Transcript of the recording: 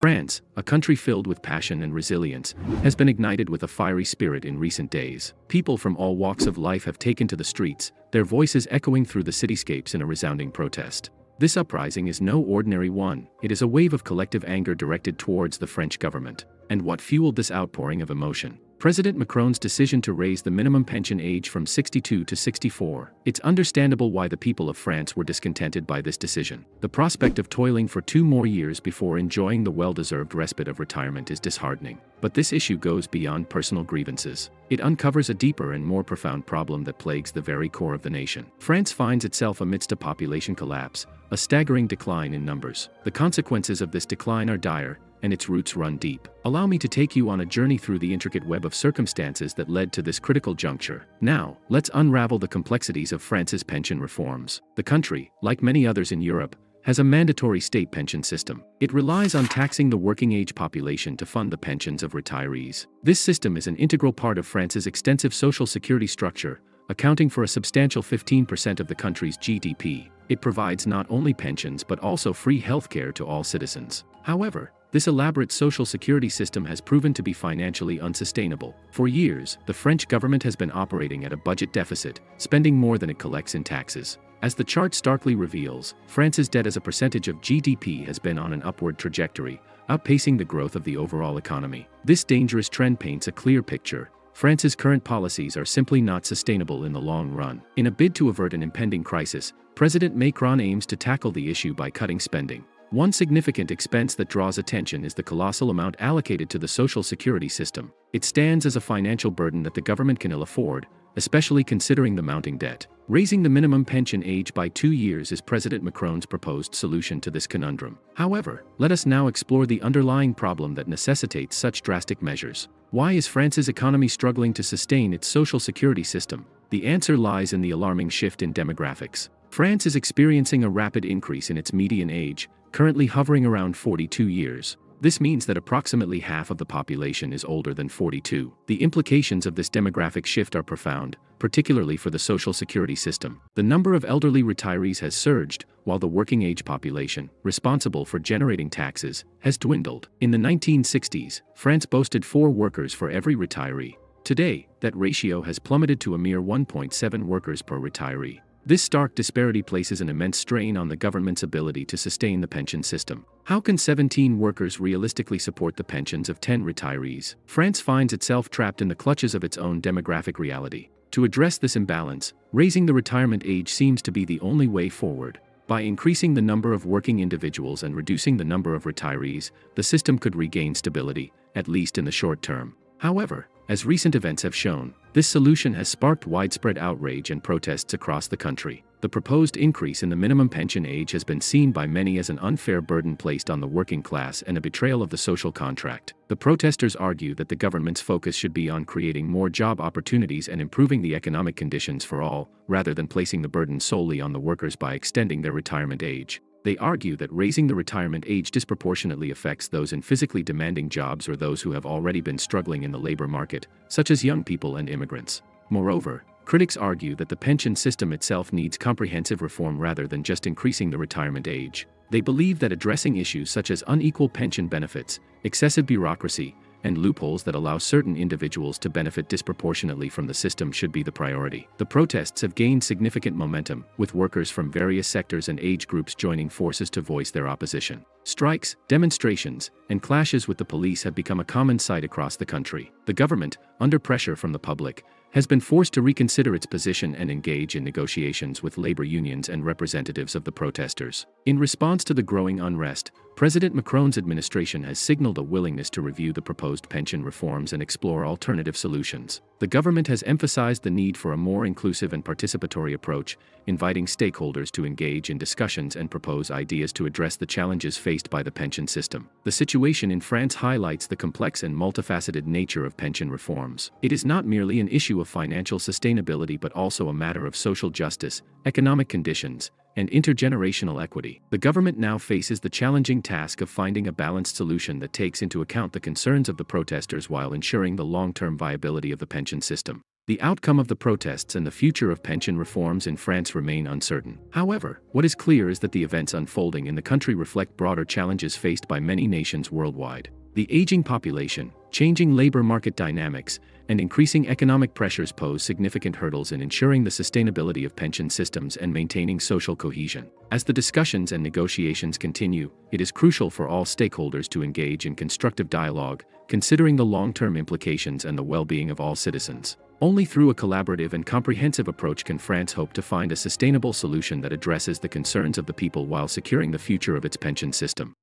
France, a country filled with passion and resilience, has been ignited with a fiery spirit in recent days. People from all walks of life have taken to the streets, their voices echoing through the cityscapes in a resounding protest. This uprising is no ordinary one, it is a wave of collective anger directed towards the French government. And what fueled this outpouring of emotion? President Macron's decision to raise the minimum pension age from 62 to 64. It's understandable why the people of France were discontented by this decision. The prospect of toiling for 2 more years before enjoying the well-deserved respite of retirement is disheartening. But this issue goes beyond personal grievances. It uncovers a deeper and more profound problem that plagues the very core of the nation. France finds itself amidst a population collapse, a staggering decline in numbers. The consequences of this decline are dire, and its roots run deep. Allow me to take you on a journey through the intricate web of circumstances that led to this critical juncture. Now, let's unravel the complexities of France's pension reforms. The country, like many others in Europe, has a mandatory state pension system. It relies on taxing the working-age population to fund the pensions of retirees. This system is an integral part of France's extensive social security structure, accounting for a substantial 15% of the country's GDP. It provides not only pensions but also free healthcare to all citizens. However, this elaborate social security system has proven to be financially unsustainable. For years, the French government has been operating at a budget deficit, spending more than it collects in taxes. As the chart starkly reveals, France's debt as a percentage of GDP has been on an upward trajectory, outpacing the growth of the overall economy. This dangerous trend paints a clear picture. France's current policies are simply not sustainable in the long run. In a bid to avert an impending crisis, President Macron aims to tackle the issue by cutting spending. One significant expense that draws attention is the colossal amount allocated to the social security system. It stands as a financial burden that the government can ill afford, especially considering the mounting debt. Raising the minimum pension age by 2 years is President Macron's proposed solution to this conundrum. However, let us now explore the underlying problem that necessitates such drastic measures. Why is France's economy struggling to sustain its social security system? The answer lies in the alarming shift in demographics. France is experiencing a rapid increase in its median age, currently hovering around 42 years. This means that approximately half of the population is older than 42. The implications of this demographic shift are profound, particularly for the social security system. The number of elderly retirees has surged, while the working-age population, responsible for generating taxes, has dwindled. In the 1960s, France boasted 4 workers for every retiree. Today, that ratio has plummeted to a mere 1.7 workers per retiree. This stark disparity places an immense strain on the government's ability to sustain the pension system. How can 17 workers realistically support the pensions of 10 retirees? France finds itself trapped in the clutches of its own demographic reality. To address this imbalance, raising the retirement age seems to be the only way forward. By increasing the number of working individuals and reducing the number of retirees, the system could regain stability, at least in the short term. However, as recent events have shown, this solution has sparked widespread outrage and protests across the country. The proposed increase in the minimum pension age has been seen by many as an unfair burden placed on the working class and a betrayal of the social contract. The protesters argue that the government's focus should be on creating more job opportunities and improving the economic conditions for all, rather than placing the burden solely on the workers by extending their retirement age. They argue that raising the retirement age disproportionately affects those in physically demanding jobs or those who have already been struggling in the labor market, such as young people and immigrants. Moreover, critics argue that the pension system itself needs comprehensive reform rather than just increasing the retirement age. They believe that addressing issues such as unequal pension benefits, excessive bureaucracy, and loopholes that allow certain individuals to benefit disproportionately from the system should be the priority. The protests have gained significant momentum, with workers from various sectors and age groups joining forces to voice their opposition. Strikes, demonstrations, and clashes with the police have become a common sight across the country. The government, under pressure from the public, has been forced to reconsider its position and engage in negotiations with labor unions and representatives of the protesters. In response to the growing unrest, President Macron's administration has signaled a willingness to review the proposed pension reforms and explore alternative solutions. The government has emphasized the need for a more inclusive and participatory approach, inviting stakeholders to engage in discussions and propose ideas to address the challenges faced by the pension system. The situation in France highlights the complex and multifaceted nature of pension reforms. It is not merely an issue of financial sustainability but also a matter of social justice, economic conditions, and intergenerational equity. The government now faces the challenging task of finding a balanced solution that takes into account the concerns of the protesters while ensuring the long-term viability of the pension system. The outcome of the protests and the future of pension reforms in France remain uncertain. However, what is clear is that the events unfolding in the country reflect broader challenges faced by many nations worldwide. The aging population, changing labor market dynamics, and increasing economic pressures pose significant hurdles in ensuring the sustainability of pension systems and maintaining social cohesion. As the discussions and negotiations continue, it is crucial for all stakeholders to engage in constructive dialogue, considering the long-term implications and the well-being of all citizens. Only through a collaborative and comprehensive approach can France hope to find a sustainable solution that addresses the concerns of the people while securing the future of its pension system.